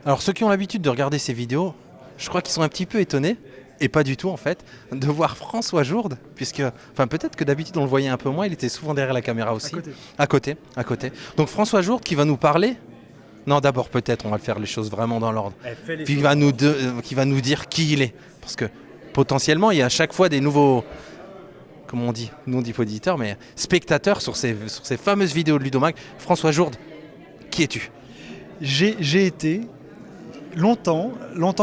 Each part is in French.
Alors ceux qui ont l'habitude de regarder ces vidéos, je crois qu'ils sont un petit peu étonnés, et pas du tout en fait, de voir François Jourde, puisque, enfin peut-être que d'habitude on le voyait un peu moins, il était souvent derrière la caméra aussi. À côté. Donc François Jourde qui va nous parler. Non, d'abord peut-être on va faire les choses vraiment dans l'ordre. Puis qui va nous dire qui il est. Parce que potentiellement il y a à chaque fois des nouveaux, comment on dit, nous on dit pas auditeurs, mais spectateurs sur ces fameuses vidéos de Ludomag. François Jourde, qui es-tu? J'ai été longtemps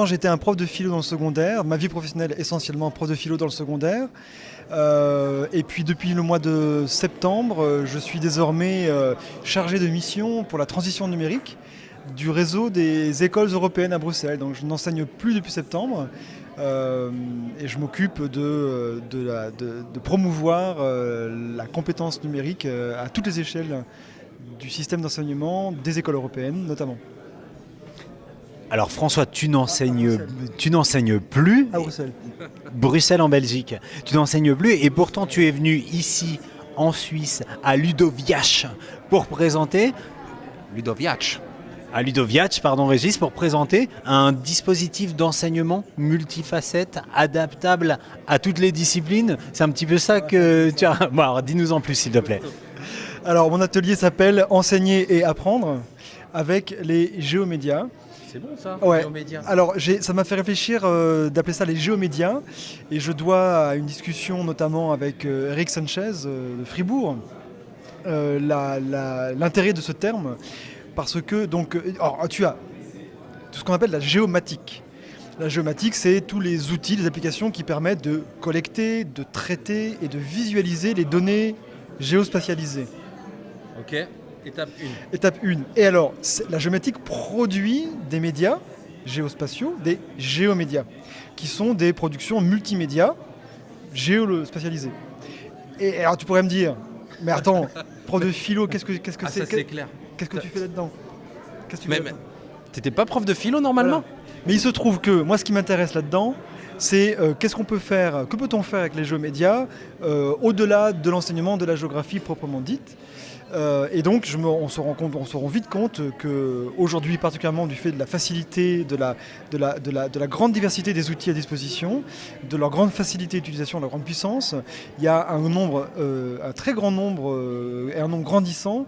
j'étais un prof de philo dans le secondaire, ma vie professionnelle essentiellement prof de philo dans le secondaire. Et puis depuis le mois de septembre, je suis désormais chargé de mission pour la transition numérique du réseau des écoles européennes à Bruxelles. Donc je n'enseigne plus depuis septembre et je m'occupe de promouvoir la compétence numérique à toutes les échelles du système d'enseignement des écoles européennes notamment. Alors François, tu n'enseignes plus À Bruxelles. Bruxelles en Belgique. Tu n'enseignes plus et pourtant tu es venu ici en Suisse à Ludoviac pour présenter Régis, pour présenter un dispositif d'enseignement multifacette, adaptable à toutes les disciplines. C'est un petit peu ça que tu as... Bon, alors dis-nous en plus s'il te plaît. Alors mon atelier s'appelle Enseigner et apprendre avec les géomédias. C'est bon ça, Ouais. Géomédia. Alors ça m'a fait réfléchir d'appeler ça les géomédias et je dois à une discussion notamment avec Eric Sanchez de Fribourg l'intérêt de ce terme parce que donc alors, tu as tout ce qu'on appelle la géomatique. La géomatique, c'est tous les outils, les applications qui permettent de collecter, de traiter et de visualiser les données géospatialisées. Ok, étape 1. Étape 1. Et alors, la géomatique produit des médias géospatiaux, des géomédias, qui sont des productions multimédia géospatialisées. Et alors tu pourrais me dire, mais attends, prof de philo, qu'est-ce que Ah, c'est ça c'est clair. Qu'est-ce que tu fais là-dedans Qu'est-ce que tu Mais fais là-dedans t'étais pas prof de philo normalement? Voilà. Mais il se trouve que moi, ce qui m'intéresse là-dedans, c'est qu'est-ce qu'on peut faire, que peut-on faire avec les géomédias au-delà de l'enseignement de la géographie proprement dite. Et donc, on se rend vite compte qu'aujourd'hui, particulièrement du fait de la facilité, de la grande diversité des outils à disposition, de leur grande facilité d'utilisation, de leur grande puissance, il y a un très grand nombre et un nombre grandissant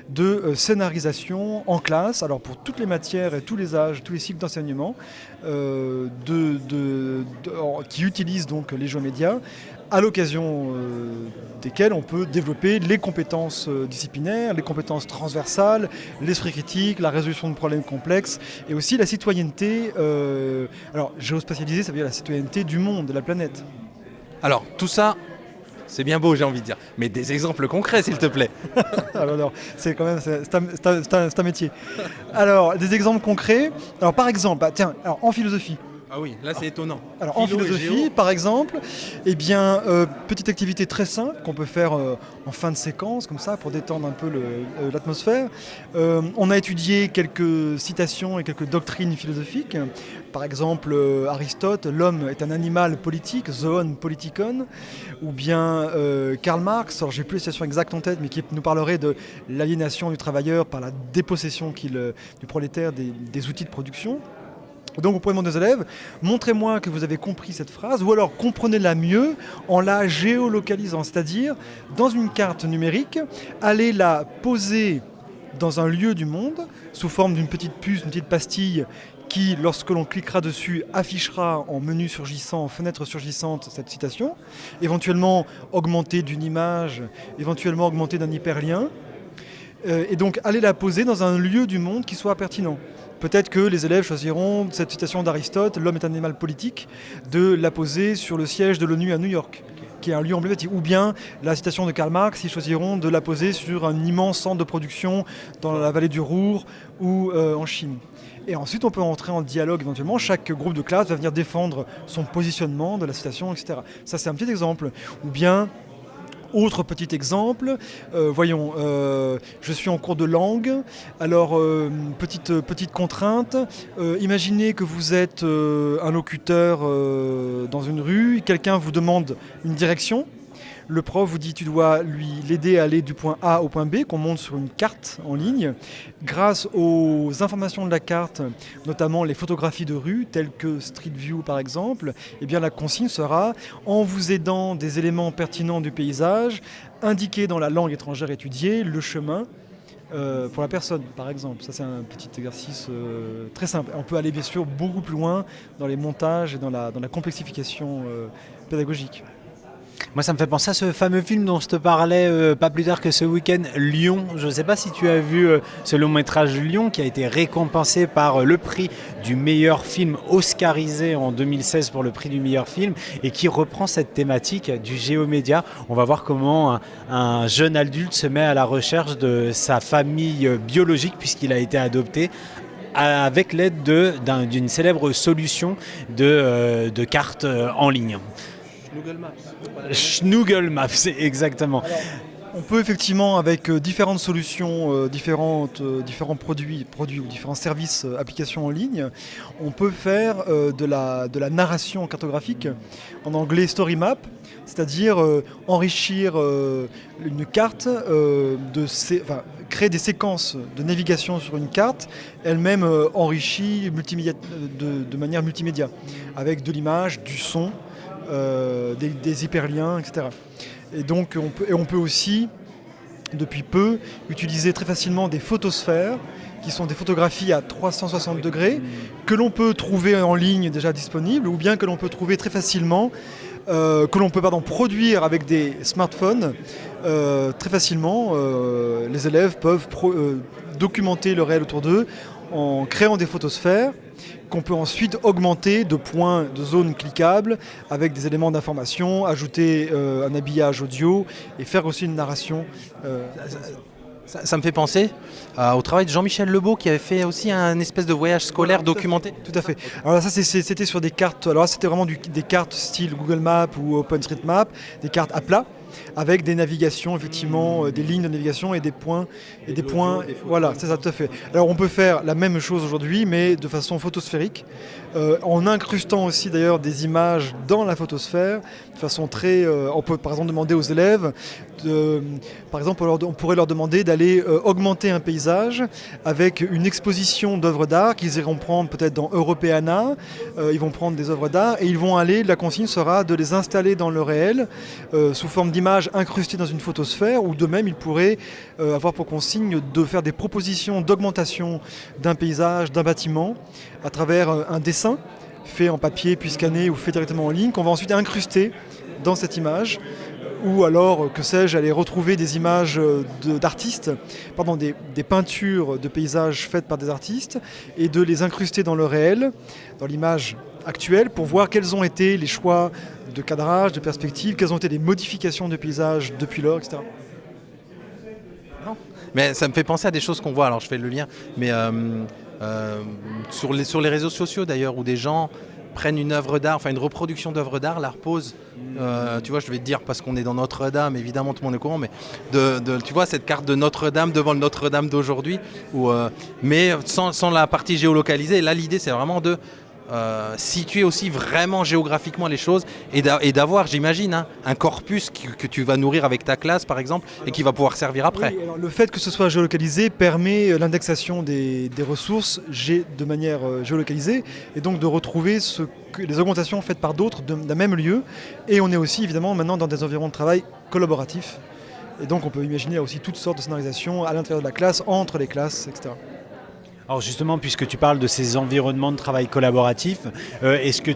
de scénarisation en classe, alors pour toutes les matières et tous les âges, tous les cycles d'enseignement, qui utilisent donc les géomédias, à l'occasion desquelles on peut développer les compétences disciplinaires, les compétences transversales, l'esprit critique, la résolution de problèmes complexes et aussi la citoyenneté. Alors, géospatialisée, ça veut dire la citoyenneté du monde, de la planète. Alors, tout ça, c'est bien beau, j'ai envie de dire. Mais des exemples concrets, s'il te plaît. Alors, c'est quand même c'est un métier. Alors, des exemples concrets. Alors, par exemple, alors, en philosophie. Ah oui, là c'est étonnant. Alors en Philo et philosophie, géo. par exemple, eh bien, petite activité très simple qu'on peut faire en fin de séquence, comme ça, pour détendre un peu l'atmosphère. On a étudié quelques citations et quelques doctrines philosophiques. Par exemple, Aristote, l'homme est un animal politique, zoon politikon, ou bien Karl Marx, alors j'ai plus les citations exactes en tête, mais qui nous parlerait de l'aliénation du travailleur par la dépossession du prolétaire des outils de production. Donc vous pouvez demander aux élèves, montrez-moi que vous avez compris cette phrase, ou alors comprenez-la mieux en la géolocalisant, c'est-à-dire dans une carte numérique, allez la poser dans un lieu du monde, sous forme d'une petite puce, une petite pastille, qui, lorsque l'on cliquera dessus, affichera en menu surgissant, en fenêtre surgissante, cette citation, éventuellement augmentée d'une image, éventuellement augmentée d'un hyperlien, et donc allez la poser dans un lieu du monde qui soit pertinent. Peut-être que les élèves choisiront cette citation d'Aristote, l'homme est un animal politique, de la poser sur le siège de l'ONU à New York, qui est un lieu emblématique. Ou bien la citation de Karl Marx, ils choisiront de la poser sur un immense centre de production dans la vallée du Ruhr ou en Chine. Et ensuite, on peut entrer en dialogue éventuellement. Chaque groupe de classe va venir défendre son positionnement de la citation, etc. Ça, c'est un petit exemple. Ou bien... Autre petit exemple, voyons, je suis en cours de langue, alors petite contrainte, imaginez que vous êtes un locuteur dans une rue, quelqu'un vous demande une direction, Le prof vous dit tu dois l'aider à aller du point A au point B qu'on monte sur une carte en ligne. Grâce aux informations de la carte, notamment les photographies de rue telles que Street View par exemple, eh bien la consigne sera, en vous aidant des éléments pertinents du paysage, indiquer dans la langue étrangère étudiée le chemin pour la personne, par exemple. Ça, c'est un petit exercice très simple. On peut aller, bien sûr, beaucoup plus loin dans les montages et dans la complexification pédagogique. Moi, ça me fait penser à ce fameux film dont je te parlais pas plus tard que ce week-end, Lyon. Je ne sais pas si tu as vu ce long métrage Lyon qui a été récompensé par le prix du meilleur film oscarisé en 2016 pour le prix du meilleur film et qui reprend cette thématique du géomédia. On va voir comment un jeune adulte se met à la recherche de sa famille biologique puisqu'il a été adopté avec l'aide d'une célèbre solution de cartes en ligne. Snoogle Maps, exactement. Alors, on peut effectivement, avec différentes solutions, différents produits ou différents services, applications en ligne, on peut faire de la narration cartographique, en anglais story map, c'est-à-dire enrichir une carte, créer des séquences de navigation sur une carte, elle-même enrichie de manière multimédia, avec de l'image, du son, des hyperliens, etc. Et donc on peut aussi, depuis peu, utiliser très facilement des photosphères, qui sont des photographies à 360 degrés, que l'on peut trouver en ligne déjà disponibles, ou bien que l'on peut trouver très facilement, que l'on peut produire avec des smartphones très facilement. Les élèves peuvent documenter le réel autour d'eux en créant des photosphères qu'on peut ensuite augmenter de points, de zones cliquables avec des éléments d'information, ajouter un habillage audio et faire aussi une narration. Ça me fait penser au travail de Jean-Michel Lebeau qui avait fait aussi un espèce de voyage scolaire documenté. Tout à fait. Alors ça c'était sur des cartes, alors c'était vraiment des cartes style Google Maps ou OpenStreetMap, des cartes à plat, avec des navigations, effectivement, des lignes de navigation et des points. Voilà, c'est ça, tout à fait. Alors on peut faire la même chose aujourd'hui, mais de façon photosphérique, en incrustant aussi d'ailleurs des images dans la photosphère, de façon très... on peut par exemple demander aux élèves, on pourrait leur demander d'aller augmenter un paysage avec une exposition d'œuvres d'art qu'ils iront prendre peut-être dans Europeana, ils vont prendre des œuvres d'art et ils vont aller, la consigne sera de les installer dans le réel, sous forme d'images incrustées dans une photosphère, ou de même ils pourraient avoir pour consigne de faire des propositions d'augmentation d'un paysage, d'un bâtiment, à travers un dessin fait en papier puis scanné ou fait directement en ligne, qu'on va ensuite incruster dans cette image, ou alors, que sais-je, aller retrouver des images d'artistes, des peintures de paysages faites par des artistes, et de les incruster dans le réel, dans l'image actuelle, pour voir quels ont été les choix de cadrage, de perspective, quelles ont été les modifications de paysage depuis lors, etc. Non. Mais ça me fait penser à des choses qu'on voit, alors je fais le lien, mais sur les réseaux sociaux d'ailleurs, où des gens prennent une œuvre d'art, enfin une reproduction d'œuvre d'art, la reposent, tu vois, je vais te dire parce qu'on est dans Notre-Dame, évidemment tout le monde est au courant, mais tu vois cette carte de Notre-Dame devant le Notre-Dame d'aujourd'hui, mais sans la partie géolocalisée. Là l'idée c'est vraiment de situer aussi vraiment géographiquement les choses et d'avoir, j'imagine, un corpus que tu vas nourrir avec ta classe par exemple et qui va pouvoir servir après. Oui, alors le fait que ce soit géolocalisé permet l'indexation des ressources de manière géolocalisée et donc de retrouver les augmentations faites par d'autres d'un même lieu, et on est aussi évidemment maintenant dans des environnements de travail collaboratifs et donc on peut imaginer aussi toutes sortes de scénarisation à l'intérieur de la classe, entre les classes, etc. Alors justement, puisque tu parles de ces environnements de travail collaboratifs, est-ce que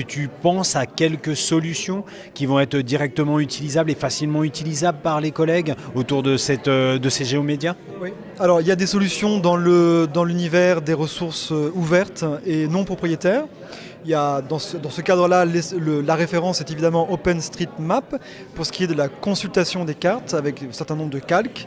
tu penses à quelques solutions qui vont être directement utilisables et facilement utilisables par les collègues autour de ces géomédias ? Oui. Alors il y a des solutions dans l'univers des ressources ouvertes et non propriétaires. Il y a, dans ce cadre-là, la référence est évidemment OpenStreetMap pour ce qui est de la consultation des cartes avec un certain nombre de calques.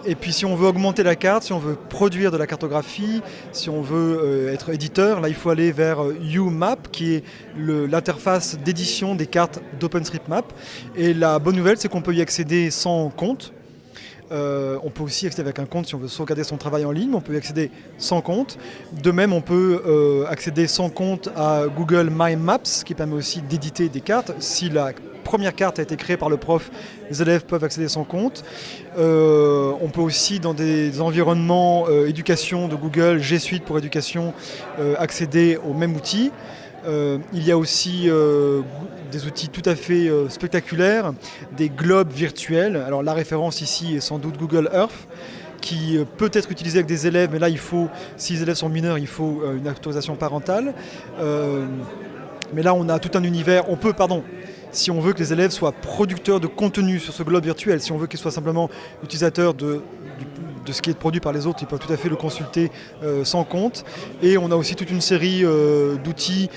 Et puis si on veut augmenter la carte, si on veut produire de la cartographie, si on veut être éditeur, là il faut aller vers UMap qui est l'interface d'édition des cartes d'OpenStreetMap. Et la bonne nouvelle, c'est qu'on peut y accéder sans compte. On peut aussi accéder avec un compte si on veut sauvegarder son travail en ligne, mais on peut y accéder sans compte. De même, on peut accéder sans compte à Google My Maps, qui permet aussi d'éditer des cartes si la première carte a été créée par le prof, les élèves peuvent accéder sans compte. On peut aussi, dans des environnements éducation de Google, G Suite pour éducation, accéder au même outil. Il y a aussi des outils tout à fait spectaculaires, des globes virtuels. Alors la référence ici est sans doute Google Earth, qui peut être utilisé avec des élèves, mais là, si les élèves sont mineurs, il faut une autorisation parentale. Mais là, on a tout un univers. Si on veut que les élèves soient producteurs de contenu sur ce globe virtuel, si on veut qu'ils soient simplement utilisateurs de ce qui est produit par les autres, ils peuvent tout à fait le consulter sans compte. Et on a aussi toute une série d'outils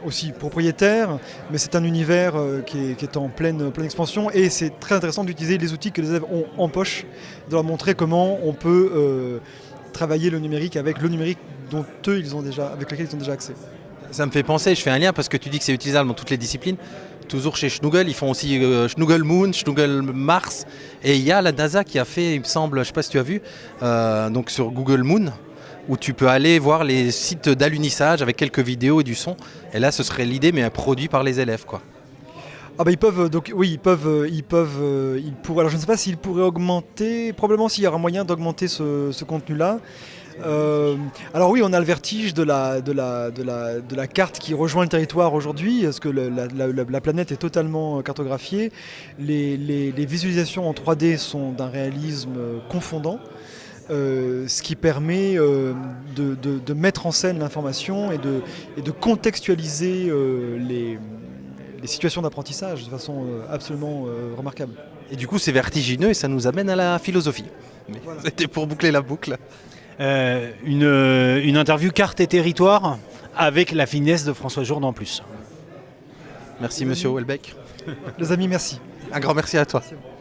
aussi propriétaires, mais c'est un univers qui est en pleine expansion, et c'est très intéressant d'utiliser les outils que les élèves ont en poche, de leur montrer comment on peut travailler le numérique avec le numérique avec lequel ils ont déjà accès. Ça me fait penser, je fais un lien parce que tu dis que c'est utilisable dans toutes les disciplines. Toujours chez Schnoogle, ils font aussi Schnoogle Moon, Schnoogle Mars. Et il y a la NASA qui a fait, il me semble, je ne sais pas si tu as vu, donc sur Google Moon, où tu peux aller voir les sites d'alunissage avec quelques vidéos et du son. Et là, ce serait l'idée, mais produit par les élèves, quoi. Ah bah ils peuvent, alors je ne sais pas s'ils pourraient augmenter, probablement s'il y aura moyen d'augmenter ce contenu-là. Alors oui, on a le vertige de la carte qui rejoint le territoire aujourd'hui, parce que la planète est totalement cartographiée. Les visualisations en 3D sont d'un réalisme confondant, ce qui permet de mettre en scène l'information et de contextualiser les situations d'apprentissage de façon absolument remarquable. Et du coup, c'est vertigineux et ça nous amène à la philosophie. Voilà. C'était pour boucler la boucle. Une interview carte et territoire avec la finesse de François Jourde en plus. Merci monsieur Houellebecq. Les amis, merci. Un grand merci à toi. Merci à vous.